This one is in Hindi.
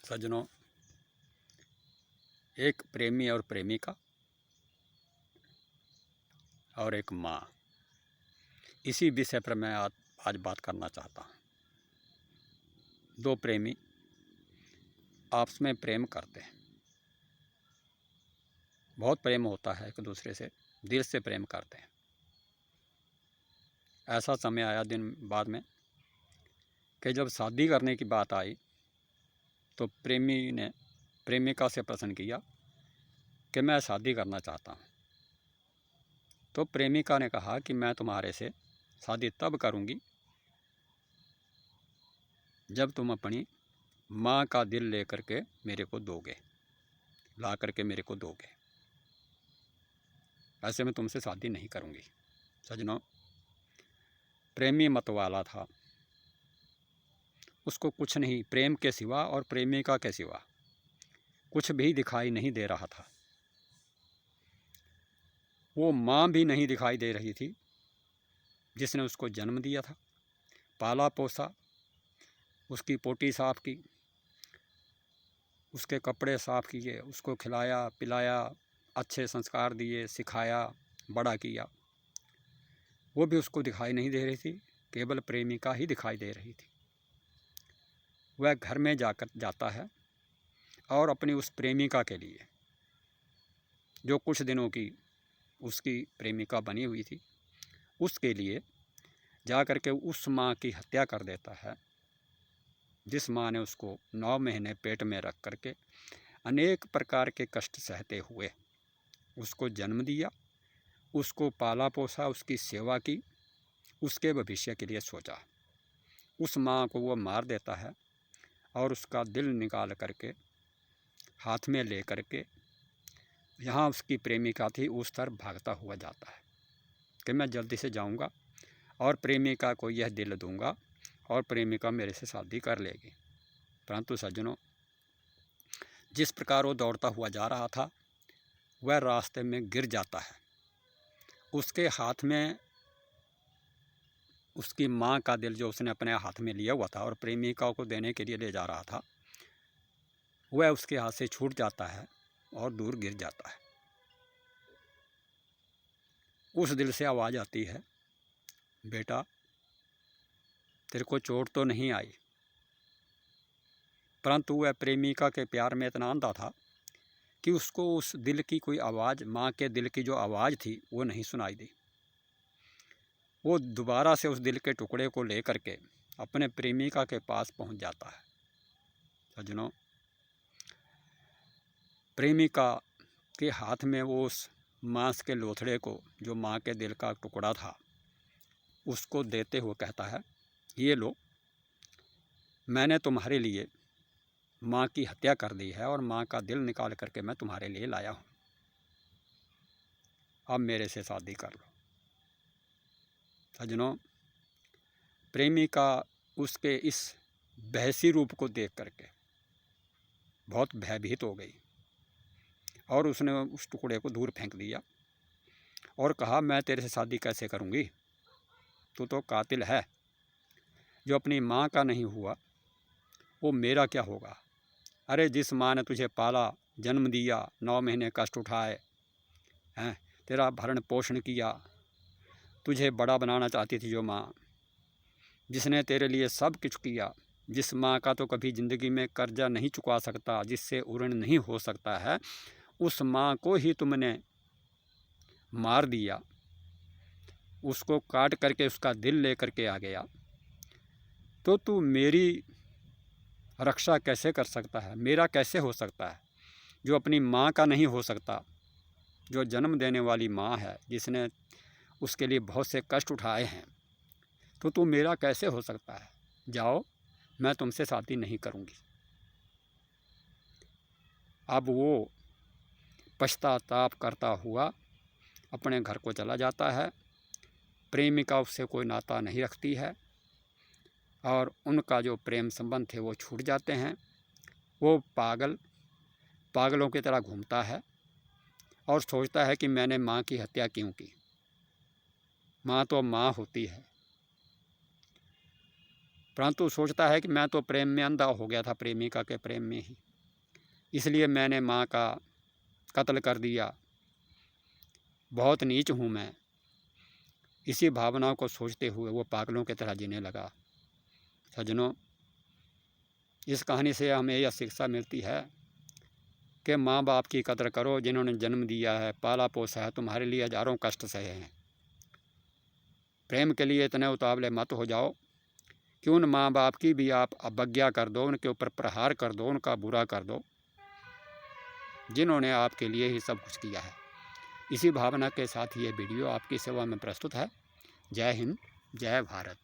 सज्जनों, एक प्रेमी और प्रेमिका और एक माँ, इसी विषय पर मैं आज बात करना चाहता हूँ। दो प्रेमी आपस में प्रेम करते हैं, बहुत प्रेम होता है, एक दूसरे से दिल से प्रेम करते हैं। ऐसा समय आया दिन बाद में कि जब शादी करने की बात आई तो प्रेमी ने प्रेमिका से प्रश्न किया कि मैं शादी करना चाहता हूँ। तो प्रेमिका ने कहा कि मैं तुम्हारे से शादी तब करूँगी जब तुम अपनी माँ का दिल लेकर के मेरे को दोगे, ला करके मेरे को दोगे, ऐसे मैं तुमसे शादी नहीं करूँगी। सज्जनों, प्रेमी मतवाला था, उसको कुछ नहीं, प्रेम के सिवा और प्रेमिका के सिवा कुछ भी दिखाई नहीं दे रहा था। वो माँ भी नहीं दिखाई दे रही थी जिसने उसको जन्म दिया था, पाला पोसा, उसकी पोटी साफ़ की, उसके कपड़े साफ़ किए, उसको खिलाया पिलाया, अच्छे संस्कार दिए, सिखाया, बड़ा किया। वो भी उसको दिखाई नहीं दे रही थी, केवल प्रेमिका ही दिखाई दे रही थी। वह घर में जाता है और अपनी उस प्रेमिका के लिए, जो कुछ दिनों की उसकी प्रेमिका बनी हुई थी, उसके लिए जा कर के उस माँ की हत्या कर देता है, जिस माँ ने उसको 9 महीने पेट में रख करके अनेक प्रकार के कष्ट सहते हुए उसको जन्म दिया, उसको पाला पोसा, उसकी सेवा की, उसके भविष्य के लिए सोचा। उस माँ को वो मार देता है और उसका दिल निकाल करके हाथ में ले करके यहाँ उसकी प्रेमिका थी उस तरफ भागता हुआ जाता है कि मैं जल्दी से जाऊँगा और प्रेमिका को यह दिल दूँगा और प्रेमिका मेरे से शादी कर लेगी। परंतु सज्जनों, जिस प्रकार वो दौड़ता हुआ जा रहा था, वह रास्ते में गिर जाता है। उसके हाथ में उसकी माँ का दिल जो उसने अपने हाथ में लिया हुआ था और प्रेमिका को देने के लिए ले जा रहा था, वह उसके हाथ से छूट जाता है और दूर गिर जाता है। उस दिल से आवाज़ आती है, बेटा तेरे को चोट तो नहीं आई। परंतु वह प्रेमिका के प्यार में इतना अंधा था कि उसको उस दिल की कोई आवाज़, माँ के दिल की जो आवाज़ थी, वो नहीं सुनाई दी। वो दोबारा से उस दिल के टुकड़े को लेकर के अपने प्रेमिका के पास पहुंच जाता है। सज्जनों, प्रेमिका के हाथ में वो उस मांस के लोथड़े को, जो माँ के दिल का टुकड़ा था, उसको देते हुए कहता है, ये लो, मैंने तुम्हारे लिए माँ की हत्या कर दी है और माँ का दिल निकाल करके मैं तुम्हारे लिए लाया हूँ, अब मेरे से शादी कर लो। सज्जनों, प्रेमिका उसके इस बहसी रूप को देख करके बहुत भयभीत हो गई और उसने उस टुकड़े को दूर फेंक दिया और कहा, मैं तेरे से शादी कैसे करूँगी, तू तो कातिल है। जो अपनी माँ का नहीं हुआ वो मेरा क्या होगा। अरे जिस माँ ने तुझे पाला, जन्म दिया, 9 महीने कष्ट उठाए हैं, तेरा भरण पोषण किया, तुझे बड़ा बनाना चाहती थी, जो माँ जिसने तेरे लिए सब कुछ किया, जिस माँ का तो कभी ज़िंदगी में कर्जा नहीं चुका सकता, जिससे ऋण नहीं हो सकता है, उस माँ को ही तुमने मार दिया, उसको काट करके उसका दिल ले करके आ गया, तो तू मेरी रक्षा कैसे कर सकता है, मेरा कैसे हो सकता है। जो अपनी माँ का नहीं हो सकता, जो जन्म देने वाली माँ है, जिसने उसके लिए बहुत से कष्ट उठाए हैं, तो तू मेरा कैसे हो सकता है। जाओ, मैं तुमसे शादी नहीं करूँगी। अब वो पश्चाताप करता हुआ अपने घर को चला जाता है। प्रेमिका उससे कोई नाता नहीं रखती है और उनका जो प्रेम संबंध थे वो छूट जाते हैं। वो पागलों की तरह घूमता है और सोचता है कि मैंने माँ की हत्या क्यों की। माँ तो माँ होती है, परंतु सोचता है कि मैं तो प्रेम में अंधा हो गया था, प्रेमिका के प्रेम में ही, इसलिए मैंने माँ का कत्ल कर दिया, बहुत नीच हूँ मैं। इसी भावनाओं को सोचते हुए वो पागलों की तरह जीने लगा। सज्जनों, इस कहानी से हमें यह शिक्षा मिलती है कि माँ बाप की कदर करो, जिन्होंने जन्म दिया है, पाला पोसा है, तुम्हारे लिए हजारों कष्ट सहे हैं। प्रेम के लिए इतने उतावले मत हो जाओ कि उन माँ बाप की भी आप अवज्ञा कर दो, उनके ऊपर प्रहार कर दो, उनका बुरा कर दो, जिन्होंने आपके लिए ही सब कुछ किया है। इसी भावना के साथ ये वीडियो आपकी सेवा में प्रस्तुत है। जय हिंद, जय भारत।